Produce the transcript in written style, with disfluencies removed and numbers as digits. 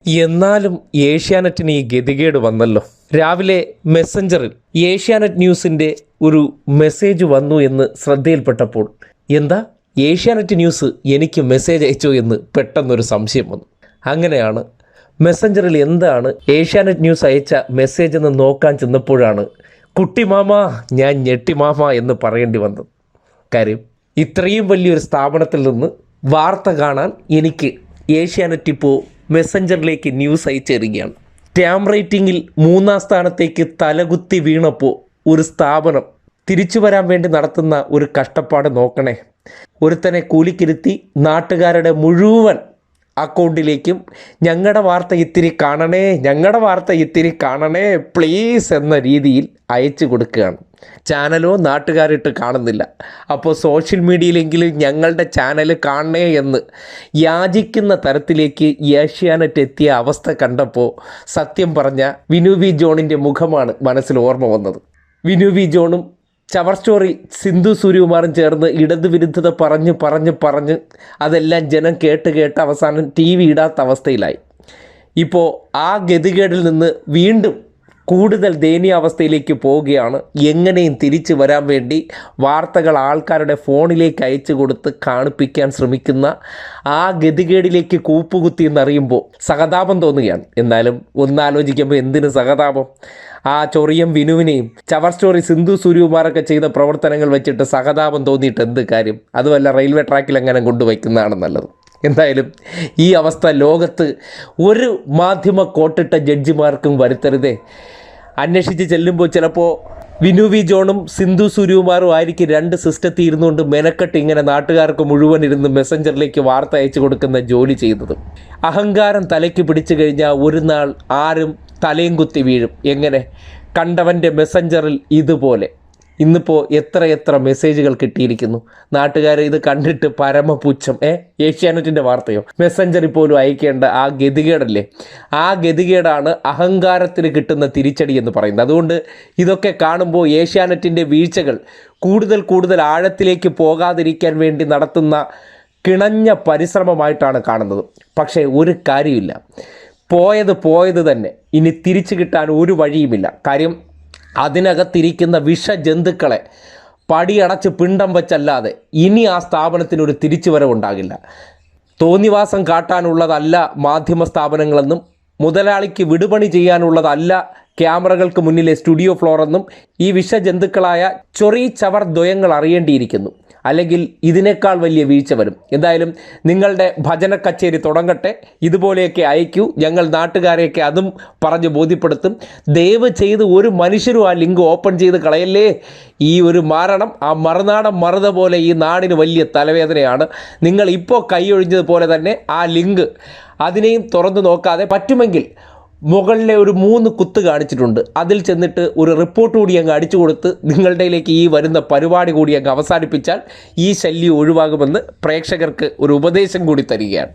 എന്നാലും ഏഷ്യാനെറ്റിന് ഈ ഗതികേട് വന്നല്ലോ. രാവിലെ മെസ്സഞ്ചറിൽ ഏഷ്യാനെറ്റ് ന്യൂസിൻ്റെ ഒരു മെസ്സേജ് വന്നു എന്ന് ശ്രദ്ധയിൽപ്പെട്ടപ്പോൾ എന്താ ഏഷ്യാനെറ്റ് ന്യൂസ് എനിക്ക് മെസ്സേജ് അയച്ചോ എന്ന് പെട്ടെന്നൊരു സംശയം വന്നു. അങ്ങനെയാണ് മെസ്സഞ്ചറിൽ എന്താണ് ഏഷ്യാനെറ്റ് ന്യൂസ് അയച്ച മെസ്സേജ് എന്ന് നോക്കാൻ ചെന്നപ്പോഴാണ് കുട്ടിമാമ ഞാൻ ഞെട്ടിമാമ എന്ന് പറയേണ്ടി വന്നത്. കാര്യം ഇത്രയും വലിയൊരു സ്ഥാപനത്തിൽ നിന്ന് വാർത്ത കാണാൻ എനിക്ക് ഏഷ്യാനെറ്റ് ഇപ്പോൾ മെസ്സഞ്ചറിലേക്ക് ന്യൂസ് അയച്ചെറിയുകയാണ്. സ്റ്റാമ്പ് റേറ്റിംഗിൽ 3-ാം സ്ഥാനത്തേക്ക് തലകുത്തി വീണപ്പോൾ ഒരു സ്ഥാപനം തിരിച്ചു വരാൻ വേണ്ടി നടത്തുന്ന ഒരു കഷ്ടപ്പാട് നോക്കണേ. ഒരുത്തനെ കൂലിക്കിരുത്തി നാട്ടുകാരുടെ മുഴുവൻ അക്കൗണ്ടിലേക്കും ഞങ്ങളുടെ വാർത്ത ഇത്തിരി കാണണേ പ്ലീസ് എന്ന രീതിയിൽ അയച്ചു കൊടുക്കുകയാണ്. ചാനലോ നാട്ടുകാരിട്ട് കാണുന്നില്ല. അപ്പോൾ സോഷ്യൽ മീഡിയയിലെങ്കിലും ഞങ്ങളുടെ ചാനൽ കാണണേ എന്ന് യാചിക്കുന്ന തരത്തിലേക്ക് ഏഷ്യാനെറ്റ് എത്തിയ അവസ്ഥ കണ്ടപ്പോൾ സത്യം പറഞ്ഞ വിനു വി ജോണിൻ്റെ മുഖമാണ് മനസ്സിൽ ഓർമ്മ വന്നത്. വിനു വി ജോണും ചവർ സ്റ്റോറി സിന്ധു സൂര്യകുമാറും ചേർന്ന് ഇടതുവിരുദ്ധത പറഞ്ഞ് അതെല്ലാം ജനം കേട്ട് അവസാനം TV ഇടാത്ത അവസ്ഥയിലായി. ഇപ്പോൾ ആ ഗതികേടിൽ നിന്ന് വീണ്ടും കൂടുതൽ ദയനീയാവസ്ഥയിലേക്ക് പോവുകയാണ്. എങ്ങനെയും തിരിച്ചു വരാൻ വേണ്ടി വാർത്തകൾ ആൾക്കാരുടെ ഫോണിലേക്ക് അയച്ചു കൊടുത്ത് കാണിപ്പിക്കാൻ ശ്രമിക്കുന്ന ആ ഗതികേടിലേക്ക് കൂപ്പുകുത്തി എന്നറിയുമ്പോൾ സഹതാപം തോന്നുകയാണ്. എന്നാലും ഒന്നാലോചിക്കുമ്പോൾ എന്തിന് സഹതാപം? ആ ചൊറിയം വിനുവിനെയും ചവർ സ്റ്റോറി സിന്ധു സൂര്യകുമാറൊക്കെ ചെയ്ത പ്രവർത്തനങ്ങൾ വെച്ചിട്ട് സഹതാപം തോന്നിയിട്ട് എന്ത് കാര്യം? അതുമല്ല റെയിൽവേ ട്രാക്കിൽ എങ്ങനെ കൊണ്ടുവയ്ക്കുന്നതാണ് നല്ലത്. എന്തായാലും ഈ അവസ്ഥ ലോകത്ത് ഒരു മാധ്യമ കോട്ടിട്ട ജഡ്ജിമാർക്കും വരുത്തരുതേ. അന്വേഷിച്ച് ചെല്ലുമ്പോൾ ചിലപ്പോൾ വിനു വി ജോണും സിന്ധു സൂര്യകുമാറും ആയിരിക്കും 2 സിസ്റ്റത്തിൽ ഇരുന്നുകൊണ്ട് മെനക്കെട്ട് ഇങ്ങനെ നാട്ടുകാർക്ക് മുഴുവൻ ഇരുന്ന് മെസ്സഞ്ചറിലേക്ക് വാർത്ത അയച്ചു കൊടുക്കുന്ന ജോലി ചെയ്യുന്നത്. അഹങ്കാരം തലയ്ക്ക് പിടിച്ചു കഴിഞ്ഞാൽ ഒരു നാൾ ആരും തലയും കുത്തി വീഴും. എങ്ങനെ? കണ്ടവൻ്റെ മെസ്സഞ്ചറിൽ ഇതുപോലെ. ഇന്നിപ്പോൾ എത്ര മെസ്സേജുകൾ കിട്ടിയിരിക്കുന്നു. നാട്ടുകാർ ഇത് കണ്ടിട്ട് പരമപുച്ഛം. ഏഷ്യാനെറ്റിൻ്റെ വാർത്തയോ മെസ്സഞ്ചറിൽ പോലും അയക്കേണ്ട ആ ഗതികേടല്ലേ? ആ ഗതികേടാണ് അഹങ്കാരത്തിന് കിട്ടുന്ന തിരിച്ചടി എന്ന് പറയുന്നത്. അതുകൊണ്ട് ഇതൊക്കെ കാണുമ്പോൾ ഏഷ്യാനെറ്റിൻ്റെ വീഴ്ചകൾ കൂടുതൽ ആഴത്തിലേക്ക് പോകാതിരിക്കാൻ വേണ്ടി നടത്തുന്ന കിണഞ്ഞ പരിശ്രമമായിട്ടാണ് കാണുന്നത്. പക്ഷേ ഒരു കാര്യമില്ല, പോയത് തന്നെ. ഇനി തിരിച്ചു കിട്ടാൻ ഒരു വഴിയുമില്ല. കാര്യം അതിനകത്തിരിക്കുന്ന വിഷജന്തുക്കളെ പടിയടച്ച് പിണ്ടം വെച്ചല്ലാതെ ഇനി ആ സ്ഥാപനത്തിനൊരു തിരിച്ചുവരവുണ്ടാകില്ല. തോന്നിവാസം കാട്ടാനുള്ളതല്ല മാധ്യമ സ്ഥാപനങ്ങളെന്നും മുതലാളിക്ക് വിടുപണി ചെയ്യാനുള്ളതല്ല ക്യാമറകൾക്ക് മുന്നിലെ സ്റ്റുഡിയോ ഫ്ലോറെന്നും ഈ വിഷജന്തുക്കളായ ചൊറി ചവർ ദ്വയങ്ങൾ അറിയേണ്ടിയിരിക്കുന്നു. അല്ലെങ്കിൽ ഇതിനേക്കാൾ വലിയ വീഴ്ച വരും. എന്തായാലും നിങ്ങളുടെ ഭജന കച്ചേരി തുടങ്ങട്ടെ. ഇതുപോലെയൊക്കെ അയക്കൂ. ഞങ്ങൾ നാട്ടുകാരെയൊക്കെ അതും പറഞ്ഞ് ബോധ്യപ്പെടുത്തും. ദയവ് ചെയ്ത് ഒരു മനുഷ്യരും ആ ലിങ്ക് ഓപ്പൺ ചെയ്ത് കളയല്ലേ. ഈ ഒരു മാരണം ആ മറുനാടൻ മറുത പോലെ ഈ നാടിന് വലിയ തലവേദനയാണ്. നിങ്ങൾ ഇപ്പോൾ കൈയൊഴിഞ്ഞതുപോലെ തന്നെ ആ ലിങ്ക് അതിനെയും തുറന്നു നോക്കാതെ പറ്റുമെങ്കിൽ മുകളിലെ ഒരു 3 കുത്ത് കാണിച്ചിട്ടുണ്ട്. അതിൽ ചെന്നിട്ട് ഒരു റിപ്പോർട്ട് കൂടി അങ്ങ് അടിച്ചു കൊടുത്ത് നിങ്ങളുടെയിലേക്ക് ഈ വരുന്ന പരിപാടി കൂടി അങ്ങ് അവസാനിപ്പിച്ചാൽ ഈ ശല്യം ഒഴിവാകുമെന്ന് പ്രേക്ഷകർക്ക് ഒരു ഉപദേശം കൂടി തരികയാണ്.